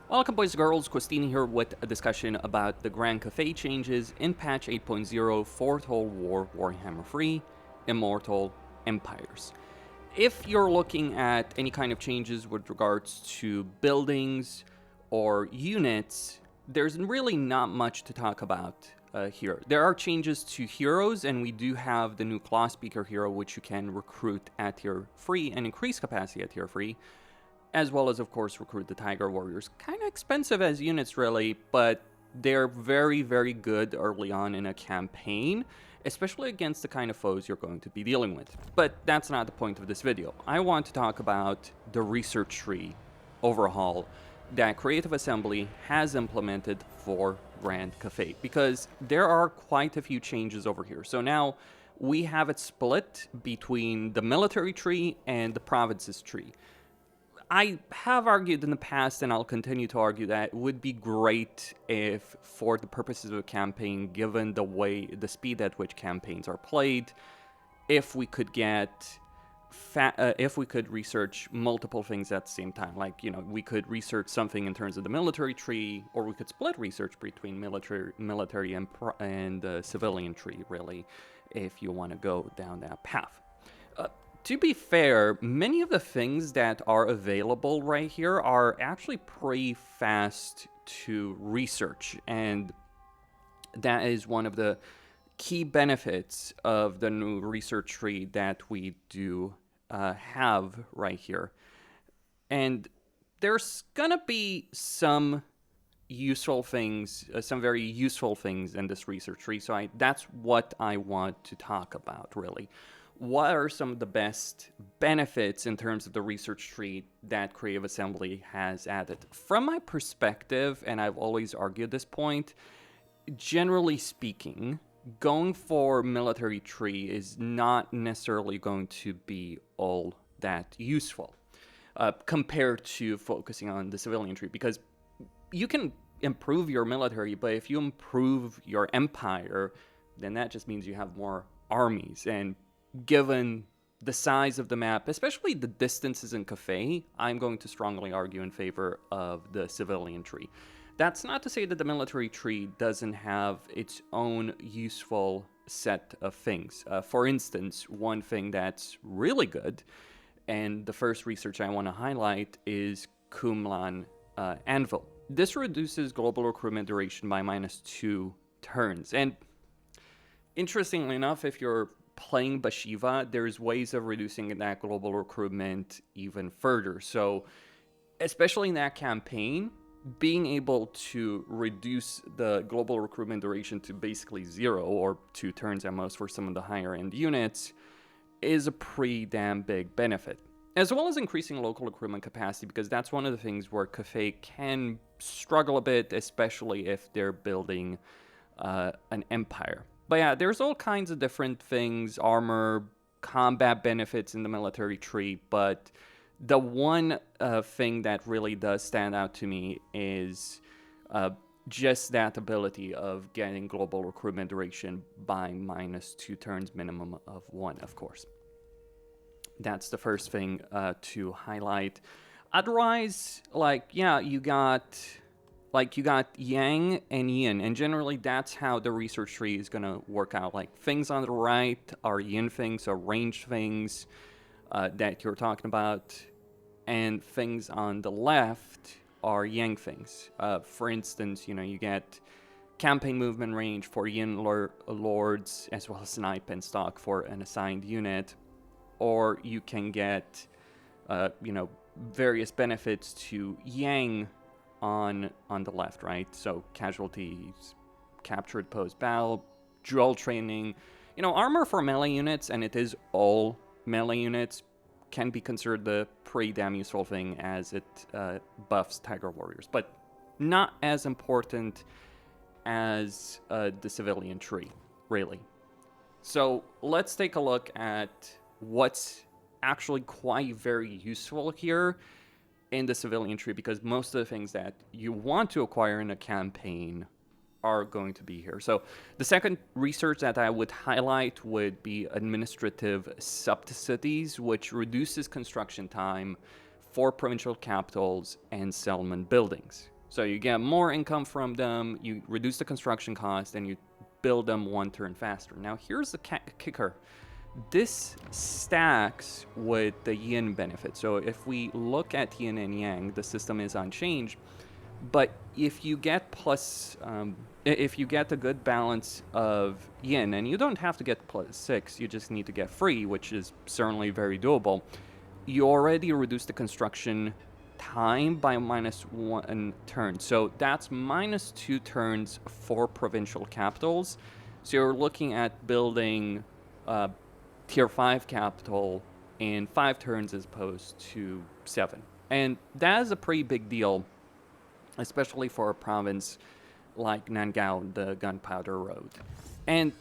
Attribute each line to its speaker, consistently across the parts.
Speaker 1: Welcome boys and girls, Costin here with a discussion about the Grand Cathay changes in patch 8.0 for Total War Warhammer 3 Immortal Empires. If you're looking at any kind of changes with regards to buildings or units, there's really not much to talk about here. There are changes to heroes, and we do have the new Claw Speaker hero, which you can recruit at tier 3 and increase capacity at tier 3. As well as, of course, recruit the Tiger Warriors. Kind of expensive as units, really, but they're very, very good early on in a campaign, especially against the kind of foes you're going to be dealing with. But that's not the point of this video. I want to talk about the research tree overhaul that Creative Assembly has implemented for Grand Cathay, because there are quite a few changes over here. So now we have it split between the military tree and the provinces tree. I have argued in the past, and I'll continue to argue, that it would be great if, for the purposes of a campaign, given the speed at which campaigns are played, if we could research multiple things at the same time. Like, you know, we could research something in terms of the military tree, or we could split research between military and civilian tree, really, if you want to go down that path. To be fair, many of the things that are available right here are actually pretty fast to research, and that is one of the key benefits of the new research tree that we do have right here. And there's gonna be some useful things, some very useful things in this research tree, so that's what I want to talk about, really. What are some of the best benefits in terms of the research tree that Creative Assembly has added? From my perspective, and I've always argued this point, generally speaking, going for military tree is not necessarily going to be all that useful compared to focusing on the civilian tree, because you can improve your military, but if you improve your empire, then that just means you have more armies. And given the size of the map, especially the distances in Cathay, I'm going to strongly argue in favor of the civilian tree. That's not to say that the military tree doesn't have its own useful set of things. For instance, one thing that's really good, and the first research I want to highlight, is Qumlan Anvil. This reduces global recruitment duration by -2 turns. And interestingly enough, if you're playing Bashiva, there's ways of reducing that global recruitment even further. So, especially in that campaign, being able to reduce the global recruitment duration to basically 0 or 2 turns at most for some of the higher end units is a pretty damn big benefit. As well as increasing local recruitment capacity, because that's one of the things where Cathay can struggle a bit, especially if they're building an empire. But yeah, there's all kinds of different things, armor, combat benefits in the military tree, but the one thing that really does stand out to me is just that ability of getting global recruitment duration by -2 turns, minimum of 1, of course. That's the first thing to highlight. Otherwise, you got Yang and Yin, and generally that's how the research tree is going to work out. Like, things on the right are Yin things, so ranged things that you're talking about, and things on the left are Yang things. For instance, you get campaign movement range for Yin lords, as well as snipe and stock for an assigned unit, or you can get various benefits to Yang on the left, right? So casualties, captured post-battle, dual training, armor for melee units, and it is all melee units, can be considered the pretty damn useful thing as it buffs Tiger Warriors, but not as important as the civilian tree, really. So let's take a look at what's actually quite very useful here in the civilian tree, because most of the things that you want to acquire in a campaign are going to be here. So the second research that I would highlight would be administrative subsidies, which reduces construction time for provincial capitals and settlement buildings. So you get more income from them, you reduce the construction cost, and you build them 1 turn faster. Now here's the kicker. This stacks with the yin benefit. So if we look at yin and yang, the system is unchanged. But if you get if you get a good balance of yin, and you don't have to get +6, you just need to get 3, which is certainly very doable, you already reduce the construction time by -1 turn. So that's -2 turns for provincial capitals. So you're looking at building tier 5 capital in 5 turns as opposed to 7. And that is a pretty big deal, especially for a province like Nangao, the Gunpowder Road. And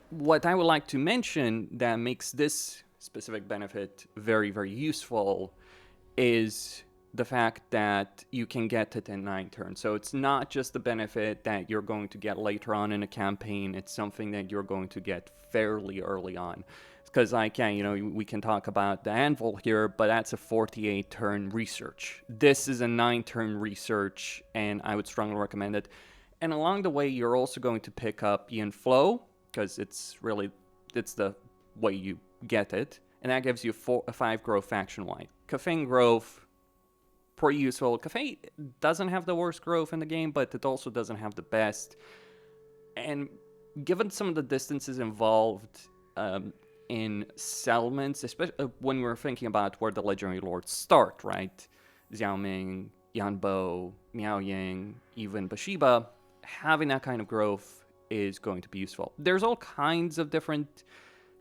Speaker 1: what I would like to mention that makes this specific benefit very, very useful is the fact that you can get it in 9 turns. So it's not just the benefit that you're going to get later on in a campaign, it's something that you're going to get fairly early on. Because we can talk about the anvil here, but that's a 48 turn research. This is a 9 turn research, and I would strongly recommend it. And along the way, you're also going to pick up Yin Flow, because it's the way you get it. And that gives you 5 growth faction-wide. Cathay growth, pretty useful. Cathay doesn't have the worst growth in the game, but it also doesn't have the best. And given some of the distances involved in settlements, especially when we're thinking about where the legendary lords start, right? Xiaoming, Yanbo, Miaoying, even Bashiba, having that kind of growth is going to be useful. There's all kinds of different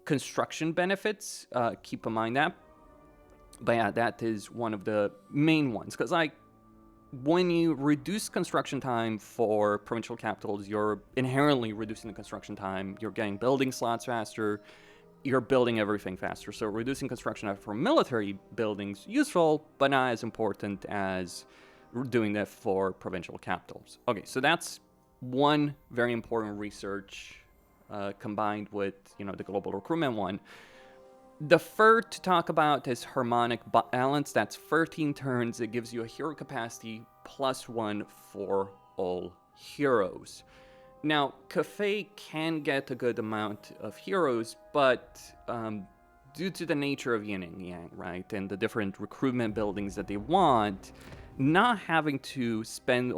Speaker 1: construction benefits, keep in mind that. But yeah, that is one of the main ones, because when you reduce construction time for provincial capitals, you're inherently reducing the construction time, you're getting building slots faster, you're building everything faster. So reducing construction time for military buildings, useful, but not as important as doing that for provincial capitals. Okay, so that's one very important research combined with, the global recruitment one. The third to talk about is harmonic balance. That's 13 turns. It gives you a hero capacity +1 for all heroes. Now, Cathay can get a good amount of heroes, but due to the nature of Yin and Yang, right, and the different recruitment buildings that they want, not having to spend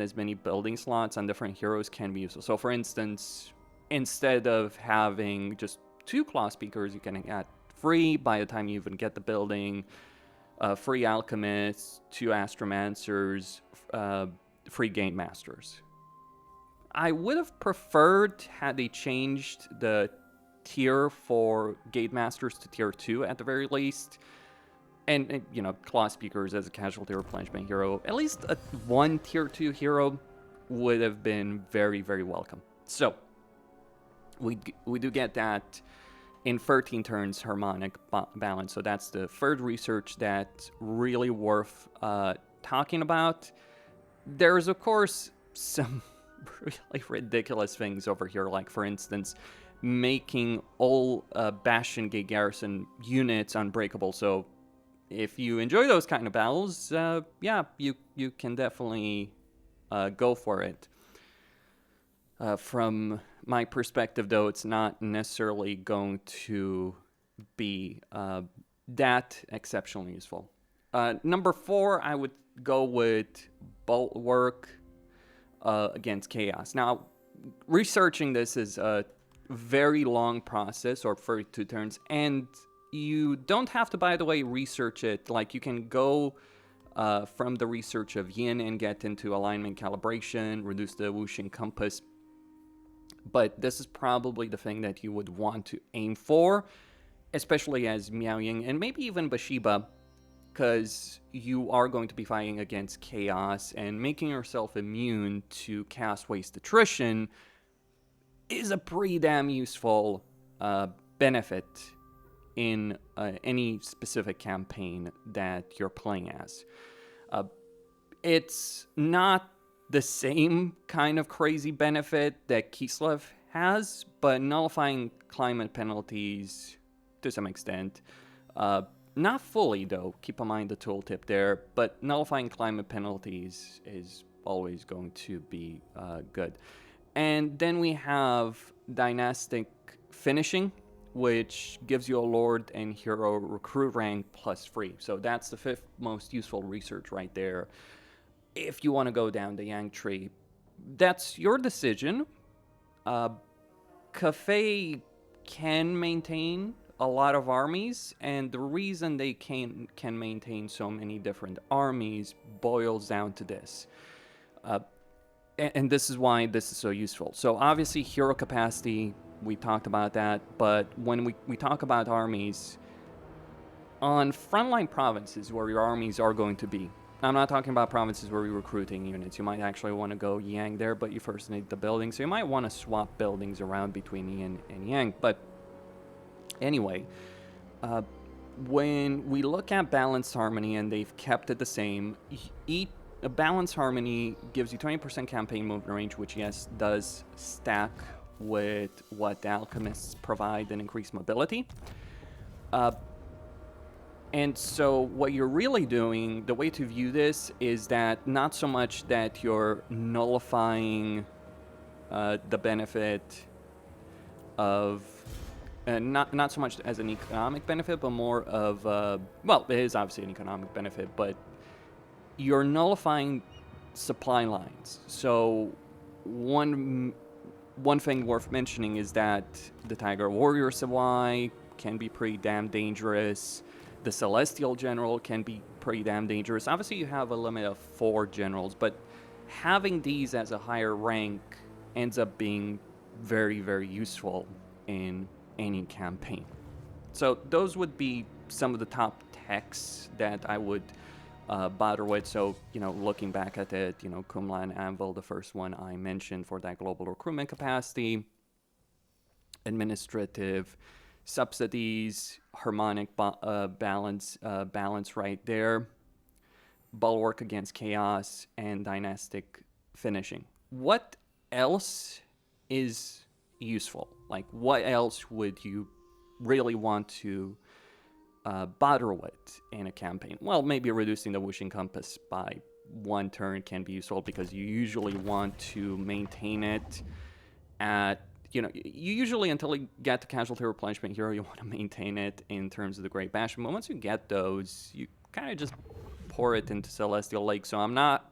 Speaker 1: as many building slots on different heroes can be useful. So, for instance, instead of having just 2 claw speakers, you can get 3 by the time you even get the building, 3 alchemists, 2 astromancers, 3 game masters. I would have preferred had they changed the tier for gate masters to tier 2 at the very least. And claw speakers as a casualty replenishment hero, at least one tier 2 hero would have been very, very welcome. So we do get that in 13 turns harmonic balance. So that's the third research that's really worth talking about. There's, of course, some really ridiculous things over here, like, for instance, making all Bastion Gate Garrison units unbreakable. So if you enjoy those kind of battles, you can definitely go for it. From my perspective, though, it's not necessarily going to be that exceptionally useful. Number 4, I would go with Bulwark against Chaos. Now, researching this is a very long process, or 32 turns, and you don't have to, by the way, research it. Like, you can go from the research of Yin and get into alignment calibration, reduce the Wuxing compass. But this is probably the thing that you would want to aim for, especially as Miaoying and maybe even Bashiba, because you are going to be fighting against Chaos, and making yourself immune to Chaos Waste Attrition is a pretty damn useful benefit in any specific campaign that you're playing as. It's not the same kind of crazy benefit that Kislev has, but nullifying climate penalties to some extent Not fully, though. Keep in mind the tooltip there, but nullifying climate penalties is always going to be good. And then we have dynastic finishing, which gives you a lord and hero recruit rank plus free. So that's the 5th most useful research right there. If you want to go down the Yang tree, that's your decision. Cathay can maintain a lot of armies, and the reason they can maintain so many different armies boils down to this. And this is why this is so useful. So obviously hero capacity, we talked about that, but when we talk about armies, on frontline provinces where your armies are going to be, I'm not talking about provinces where you're recruiting units. You might actually want to go Yang there, but you first need the buildings. So you might want to swap buildings around between Yin and Yang. But anyway, when we look at balanced harmony, and they've kept it the same, a balanced harmony gives you 20% campaign movement range, which, yes, does stack with what the alchemists provide and increased mobility. And so what you're really doing, the way to view this is that not so much that you're nullifying the benefit of, not so much as an economic benefit, but more of, well, it is obviously an economic benefit, but you're nullifying supply lines. So one thing worth mentioning is that the Tiger Warrior Sawai can be pretty damn dangerous. The Celestial General can be pretty damn dangerous. Obviously, you have a limit of 4 generals, but having these as a higher rank ends up being very, very useful in any campaign. So those would be some of the top techs that I would bother with. So, looking back at it, Kumla Anvil, the first one I mentioned for that global recruitment capacity, administrative subsidies, harmonic balance right there, bulwark against chaos, and dynastic finishing. What else is useful? Like, what else would you really want to bother with in a campaign? Well, maybe reducing the whooshing compass by 1 turn can be useful, because you usually want to maintain it at, you usually, until you get to casualty replenishment hero, you want to maintain it in terms of the Great Bash. But once you get those, you kind of just pour it into Celestial Lake. So I'm not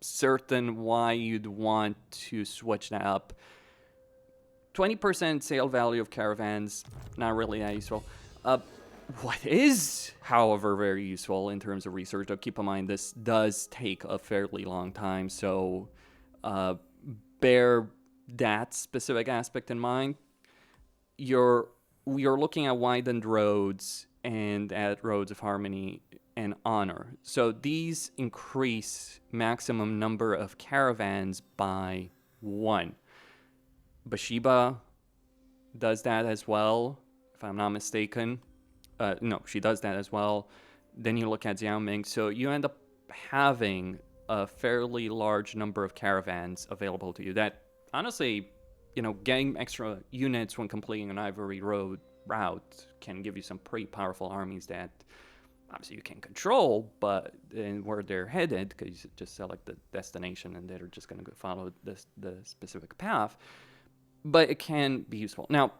Speaker 1: certain why you'd want to switch that up. 20% sale value of caravans, not really that useful. What is, however, very useful in terms of research, though keep in mind this does take a fairly long time, so bear that specific aspect in mind. We are looking at widened roads and at roads of harmony and honor. So these increase maximum number of caravans by 1. Bathsheba does that as well, if I'm not mistaken. No, she does that as well. Then you look at Xiaoming, so you end up having a fairly large number of caravans available to you. That, honestly, getting extra units when completing an Ivory Road route can give you some pretty powerful armies that obviously you can control, but where they're headed, because you just select the destination and they're just going to follow the specific path. But it can be useful. Now,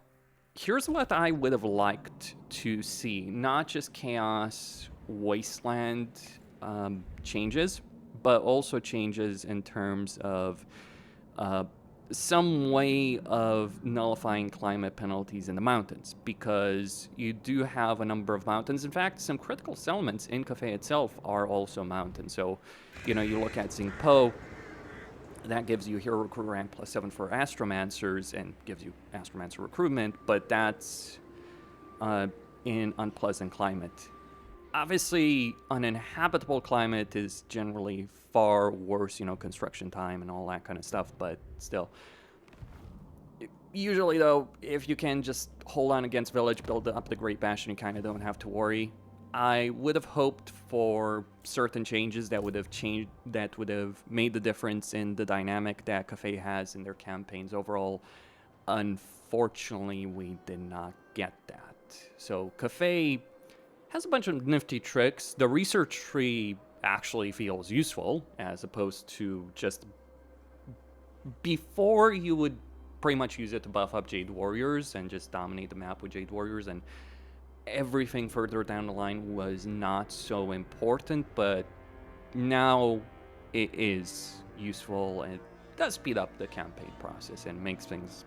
Speaker 1: here's what I would have liked to see. Not just Chaos Wasteland changes, but also changes in terms of some way of nullifying climate penalties in the mountains, because you do have a number of mountains. In fact, some critical settlements in Cathay itself are also mountains. So, you look at Xingpo, that gives you hero recruit rank +7 for Astromancers and gives you Astromancer recruitment, but that's in unpleasant climate. Obviously, uninhabitable climate is generally far worse, construction time and all that kind of stuff, but still. Usually, though, if you can just hold on against village, build up the Great Bash, and you kind of don't have to worry. I would have hoped for certain changes that would have made the difference in the dynamic that Cathay has in their campaigns overall. Unfortunately, we did not get that. So Cathay has a bunch of nifty tricks. The research tree actually feels useful, as opposed to just... Before, you would pretty much use it to buff up Jade Warriors and just dominate the map with Jade Warriors, and everything further down the line was not so important, but now it is useful, and it does speed up the campaign process and makes things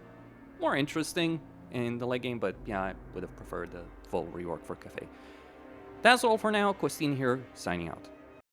Speaker 1: more interesting in the late game, but yeah, I would have preferred the full rework for Cathay. That's all for now. Costin here, signing out.